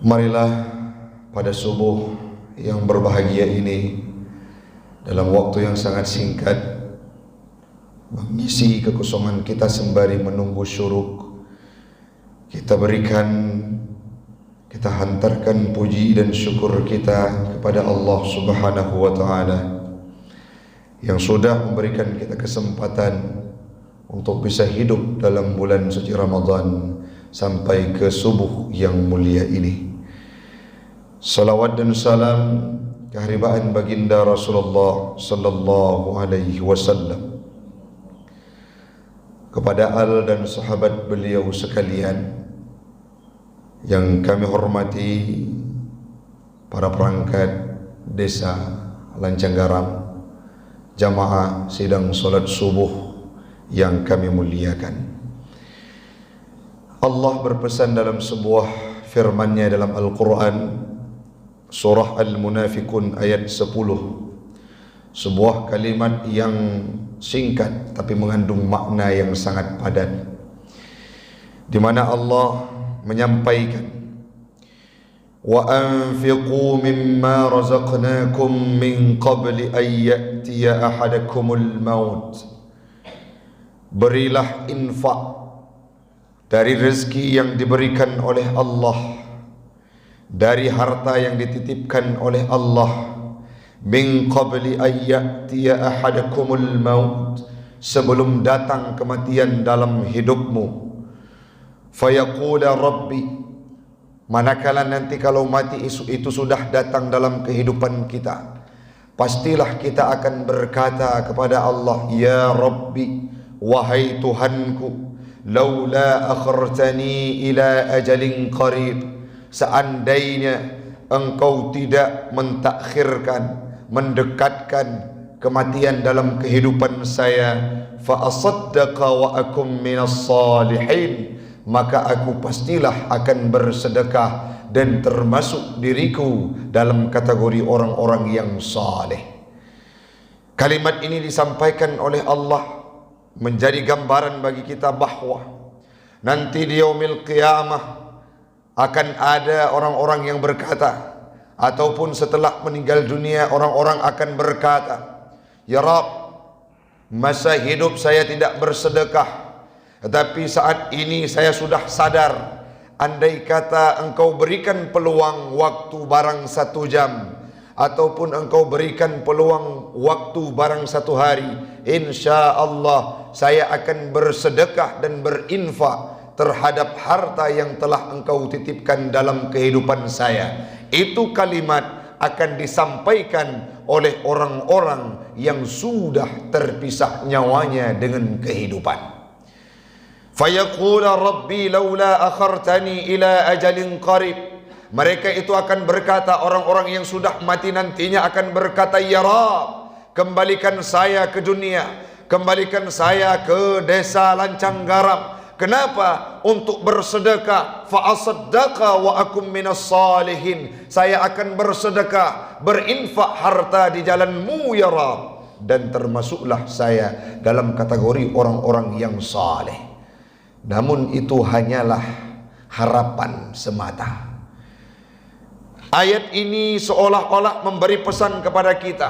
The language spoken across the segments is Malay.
Marilah pada subuh yang berbahagia ini, dalam waktu yang sangat singkat, mengisi kekosongan kita sembari menunggu syuruk, kita hantarkan puji dan syukur kita kepada Allah Subhanahu wa Ta'ala yang sudah memberikan kita kesempatan untuk bisa hidup dalam bulan suci Ramadan sampai ke subuh yang mulia ini. Salawat dan salam keharibaan baginda Rasulullah sallallahu alaihi wasallam kepada al dan sahabat beliau sekalian yang kami hormati, para perangkat desa Lancanggaram, jamaah sidang solat subuh yang kami muliakan. Allah berpesan dalam sebuah firman-Nya dalam Al-Quran, Surah Al-Munafikun ayat 10, sebuah kalimat yang singkat tapi mengandung makna yang sangat padat, di mana Allah menyampaikan, wa anfiqu mimma razaqnakum min qabli an ya'tiya ahadakumul maut. Berilah infak dari rezeki yang diberikan oleh Allah, dari harta yang dititipkan oleh Allah, min qabli ayyatiya ahadakumul maut, sebelum datang kematian dalam hidupmu. Fayaqula rabbi, manakala nanti kalau mati itu sudah datang dalam kehidupan kita, pastilah kita akan berkata kepada Allah, ya Rabbi, wahai Tuhanku, laula akhartani ila ajalin qarib, seandainya engkau tidak mentakhirkan, mendekatkan kematian dalam kehidupan saya, fa asaddaqa wa akum minas salihin, maka aku pastilah akan bersedekah dan termasuk diriku dalam kategori orang-orang yang saleh. Kalimat ini disampaikan oleh Allah menjadi gambaran bagi kita bahwa nanti di yaumil qiyamah akan ada orang-orang yang berkata, ataupun setelah meninggal dunia orang-orang akan berkata, ya Rabb, masa hidup saya tidak bersedekah, tetapi saat ini saya sudah sadar, andai kata engkau berikan peluang waktu barang 1 jam, ataupun engkau berikan peluang waktu barang 1 hari, insya Allah saya akan bersedekah dan berinfak terhadap harta yang telah engkau titipkan dalam kehidupan saya. Itu kalimat akan disampaikan oleh orang-orang yang sudah terpisah nyawanya dengan kehidupan. Fayaqula rabbi laula akhartani ila ajalin qarib. Mereka itu akan berkata, orang-orang yang sudah mati nantinya akan berkata, ya Rabb, kembalikan saya ke dunia, kembalikan saya ke desa Lancanggaram. Kenapa? Untuk bersedekah. Fa asaddaqa wa akum minas salihin, saya akan bersedekah, berinfak harta di jalanmu ya Rabb, dan termasuklah saya dalam kategori orang-orang yang saleh. Namun itu hanyalah harapan semata. Ayat ini seolah-olah memberi pesan kepada kita,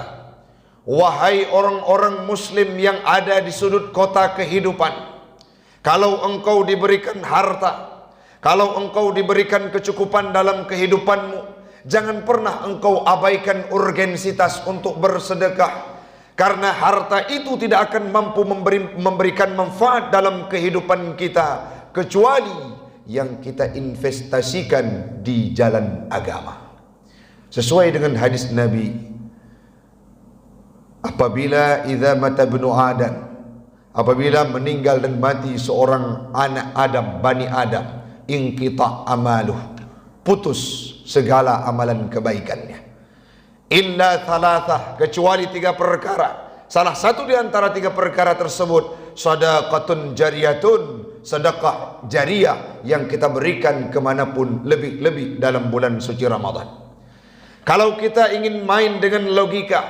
wahai orang-orang muslim yang ada di sudut kota kehidupan, kalau engkau diberikan harta, kalau engkau diberikan kecukupan dalam kehidupanmu, jangan pernah engkau abaikan urgensitas untuk bersedekah, karena harta itu tidak akan mampu memberikan manfaat dalam kehidupan kita kecuali yang kita investasikan di jalan agama. Sesuai dengan hadis Nabi, apabila idza mata ibnu Adam, apabila meninggal dan mati seorang anak Adam, Bani Adam, inqita amaluh, putus segala amalan kebaikannya, illa thalathah, kecuali 3 perkara. Salah satu di antara 3 perkara tersebut, sadaqatun jariyatun, sedekah jariah yang kita berikan kemanapun, lebih-lebih dalam bulan suci Ramadan. Kalau kita ingin main dengan logika,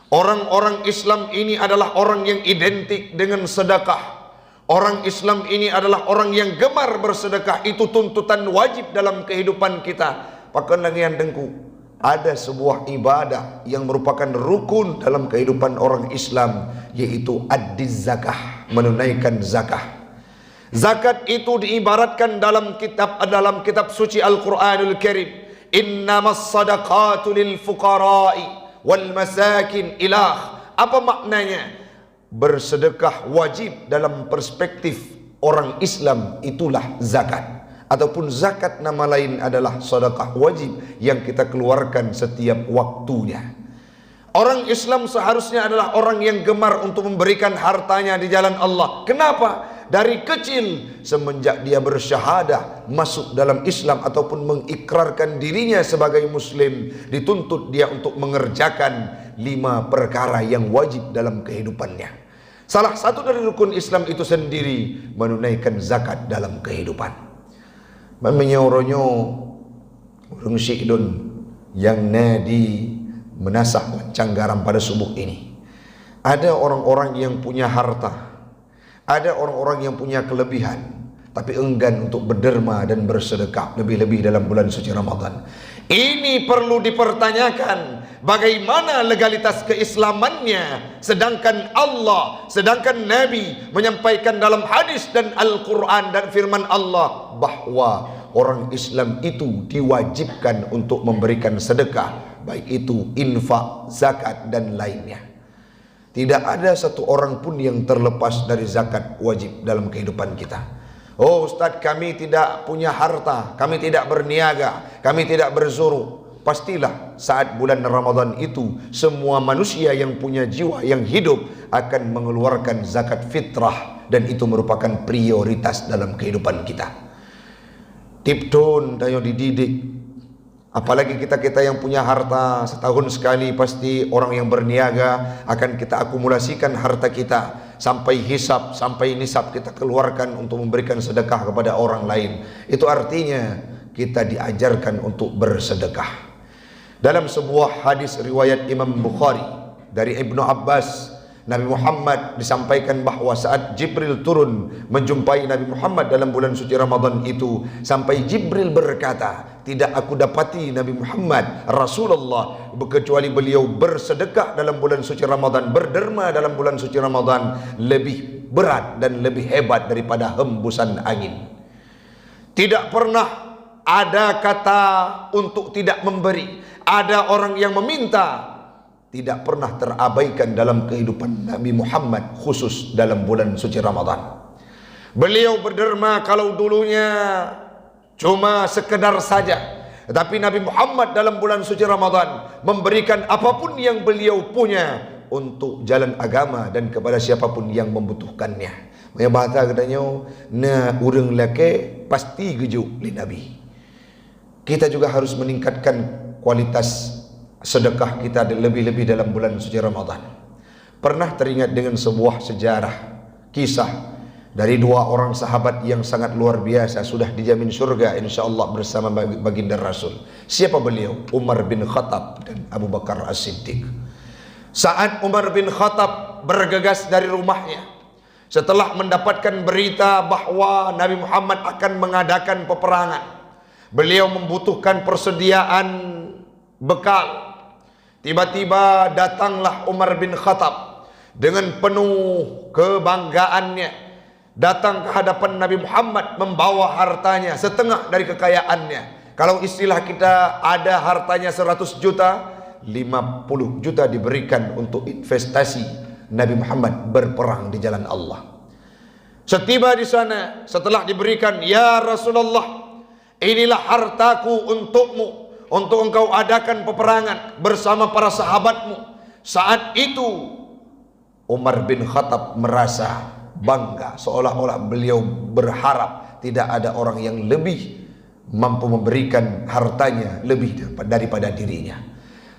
orang-orang Islam ini adalah orang yang identik dengan sedekah. Orang Islam ini adalah orang yang gemar bersedekah. Itu tuntutan wajib dalam kehidupan kita. Pakan lagi yang dengku, ada sebuah ibadah yang merupakan rukun dalam kehidupan orang Islam, yaitu ad-diz zakah, menunaikan zakah. Zakat itu diibaratkan dalam kitab suci Al-Quranul Karim, innamas sadaqatu lil fuqara'i wal masakin ilah. Apa maknanya? Bersedekah wajib dalam perspektif orang Islam itulah zakat, ataupun zakat nama lain adalah sedekah wajib yang kita keluarkan setiap waktunya. Orang Islam seharusnya adalah orang yang gemar untuk memberikan hartanya di jalan Allah. Kenapa? Dari kecil semenjak dia bersyahadah masuk dalam Islam ataupun mengikrarkan dirinya sebagai muslim, dituntut dia untuk mengerjakan 5 perkara yang wajib dalam kehidupannya. Salah satu dari rukun Islam itu sendiri menunaikan zakat dalam kehidupan. Menyoronyo urung syidun yang nadi menasah lancang garam pada subuh ini. Ada orang-orang yang punya harta, ada orang-orang yang punya kelebihan, tapi enggan untuk berderma dan bersedekah, lebih-lebih dalam bulan suci Ramadan. Ini perlu dipertanyakan, bagaimana legalitas keislamannya, sedangkan Allah, sedangkan Nabi menyampaikan dalam hadis dan Al-Quran dan firman Allah bahwa orang Islam itu diwajibkan untuk memberikan sedekah, baik itu infak, zakat dan lainnya. Tidak ada satu orang pun yang terlepas dari zakat wajib dalam kehidupan kita. Oh Ustaz, kami tidak punya harta, kami tidak berniaga, kami tidak berzuru. Pastilah saat bulan Ramadan itu semua manusia yang punya jiwa yang hidup akan mengeluarkan zakat fitrah, dan itu merupakan prioritas dalam kehidupan kita. Tipton tayo dididik. Apalagi kita yang punya harta, setahun sekali pasti orang yang berniaga akan kita akumulasikan harta kita sampai hisab, sampai nisab kita keluarkan untuk memberikan sedekah kepada orang lain. Itu artinya kita diajarkan untuk bersedekah. Dalam sebuah hadis riwayat Imam Bukhari dari Ibnu Abbas, Nabi Muhammad disampaikan bahwa saat Jibril turun menjumpai Nabi Muhammad dalam bulan suci Ramadan itu, sampai Jibril berkata, tidak aku dapati Nabi Muhammad Rasulullah kecuali beliau bersedekah dalam bulan suci Ramadan, berderma dalam bulan suci Ramadan lebih berat dan lebih hebat daripada hembusan angin. Tidak pernah ada kata untuk tidak memberi. Ada orang yang meminta, tidak pernah terabaikan dalam kehidupan Nabi Muhammad, khusus dalam bulan suci Ramadan. Beliau berderma kalau dulunya cuma sekedar saja, tetapi Nabi Muhammad dalam bulan suci Ramadan memberikan apapun yang beliau punya untuk jalan agama dan kepada siapapun yang membutuhkannya. Maya bahasa katanya, na urang lake pasti gejuk li Nabi. Kita juga harus meningkatkan kualitas sedekah kita lebih-lebih dalam bulan suci Ramadan. Pernah teringat dengan sebuah sejarah, kisah dari 2 orang sahabat yang sangat luar biasa, sudah dijamin surga insyaallah bersama baginda Rasul. Siapa beliau? Umar bin Khattab dan Abu Bakar As-Siddiq. Saat Umar bin Khattab bergegas dari rumahnya setelah mendapatkan berita bahwa Nabi Muhammad akan mengadakan peperangan, beliau membutuhkan persediaan bekal. Tiba-tiba datanglah Umar bin Khattab dengan penuh kebanggaannya, datang ke hadapan Nabi Muhammad membawa hartanya, setengah dari kekayaannya. Kalau istilah kita, ada hartanya 100 juta, 50 juta diberikan untuk investasi Nabi Muhammad berperang di jalan Allah. Setiba di sana, setelah diberikan, ya Rasulullah, inilah hartaku untukmu, untuk engkau adakan peperangan bersama para sahabatmu. Saat itu Umar bin Khattab merasa bangga, seolah-olah beliau berharap tidak ada orang yang lebih mampu memberikan hartanya lebih daripada dirinya.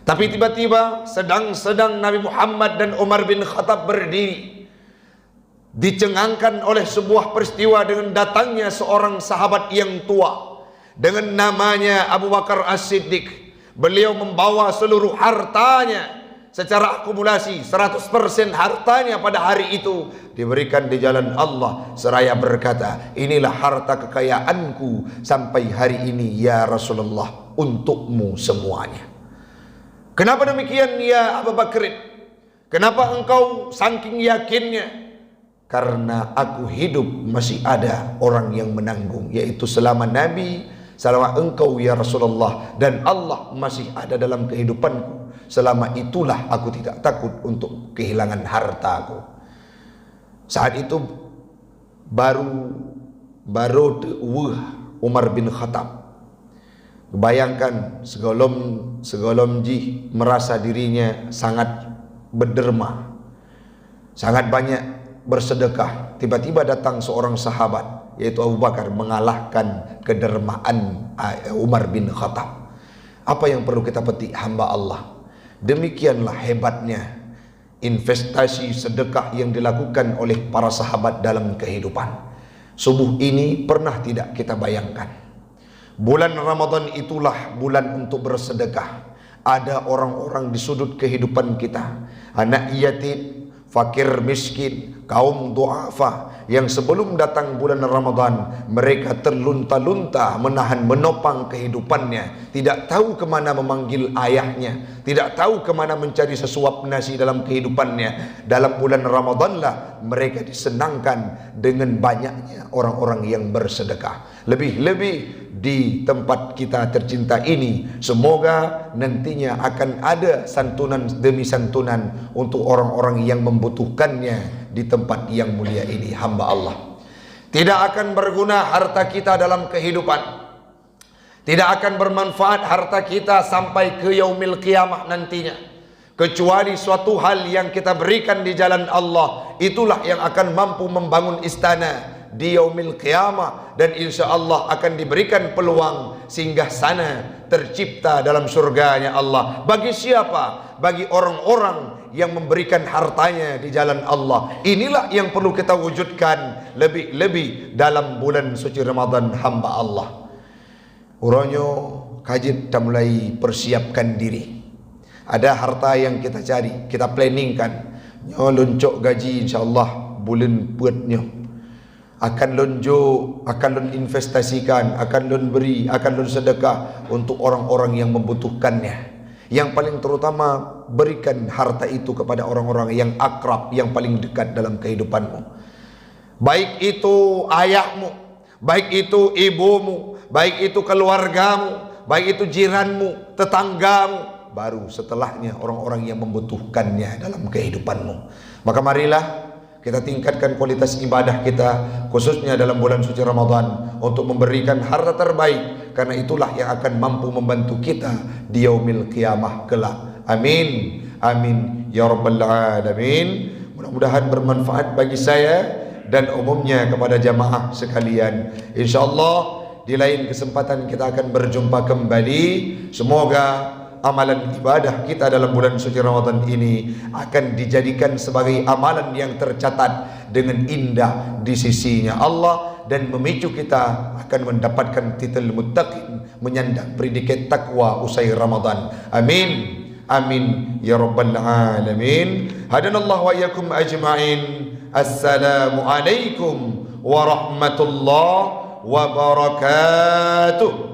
Tapi tiba-tiba sedang Nabi Muhammad dan Umar bin Khattab berdiri, dicengangkan oleh sebuah peristiwa dengan datangnya seorang sahabat yang tua dengan namanya Abu Bakar As-Siddiq. Beliau membawa seluruh hartanya secara akumulasi 100% hartanya pada hari itu diberikan di jalan Allah, seraya berkata, inilah harta kekayaanku sampai hari ini ya Rasulullah, untukmu semuanya. Kenapa demikian ya Abu Bakr? Kenapa engkau saking yakinnya? Karena aku hidup masih ada orang yang menanggung, yaitu selama Nabi, selama engkau ya Rasulullah, dan Allah masih ada dalam kehidupanku, selama itulah aku tidak takut untuk kehilangan hartaku. Saat itu baru Umar bin Khattab. Bayangkan segolom ji merasa dirinya sangat berderma, sangat banyak bersedekah. Tiba-tiba datang seorang sahabat, yaitu Abu Bakar, mengalahkan kedermaan Umar bin Khattab. Apa yang perlu kita petik, hamba Allah? Demikianlah hebatnya investasi sedekah yang dilakukan oleh para sahabat dalam kehidupan. Subuh ini pernah tidak kita bayangkan, bulan Ramadan itulah bulan untuk bersedekah. Ada orang-orang di sudut kehidupan kita, anak yatim, fakir miskin, kaum duafa, yang sebelum datang bulan Ramadan mereka terlunta-lunta menopang kehidupannya, tidak tahu kemana memanggil ayahnya, tidak tahu kemana mencari sesuap nasi dalam kehidupannya. Dalam bulan Ramadanlah mereka disenangkan dengan banyaknya orang-orang yang bersedekah. Lebih-lebih di tempat kita tercinta ini, semoga nantinya akan ada santunan demi santunan untuk orang-orang yang membutuhkannya di tempat yang mulia ini. Hamba Allah, tidak akan berguna harta kita dalam kehidupan, tidak akan bermanfaat harta kita sampai ke yaumil qiyamah nantinya, kecuali suatu hal yang kita berikan di jalan Allah. Itulah yang akan mampu membangun istana di yaumil qiyamah, dan insya Allah akan diberikan peluang singgah sana tercipta dalam surganya Allah. Bagi siapa? Bagi orang-orang yang memberikan hartanya di jalan Allah. Inilah yang perlu kita wujudkan lebih-lebih dalam bulan suci Ramadan, hamba Allah. Uronyo kajit kita mulai persiapkan diri. Ada harta yang kita cari, kita planningkan. Nyo luncok gaji insyaallah bulan puatnya, akan lonjo, akan lon investasikan, akan lon beri, akan lon sedekah untuk orang-orang yang membutuhkannya. Yang paling terutama, berikan harta itu kepada orang-orang yang akrab, yang paling dekat dalam kehidupanmu. Baik itu ayahmu, baik itu ibumu, baik itu keluargamu, baik itu jiranmu, tetanggamu, baru setelahnya orang-orang yang membutuhkannya dalam kehidupanmu. Maka marilah kita tingkatkan kualitas ibadah kita, khususnya dalam bulan suci Ramadan, untuk memberikan harta terbaik, karena itulah yang akan mampu membantu kita di yaumil qiyamah kelak. Amin, amin ya rabbal alamin. Mudah-mudahan bermanfaat bagi saya dan umumnya kepada jamaah sekalian. InsyaAllah di lain kesempatan kita akan berjumpa kembali. Semoga amalan ibadah kita dalam bulan suci Ramadan ini akan dijadikan sebagai amalan yang tercatat dengan indah di sisinya Allah, dan memicu kita akan mendapatkan titel muttaqin, menyandang predikat takwa usai Ramadan. Amin, amin ya rabbal alamin. Hadanallahu wa iyyakum ajma'in. Assalamualaikum warahmatullahi wabarakatuh.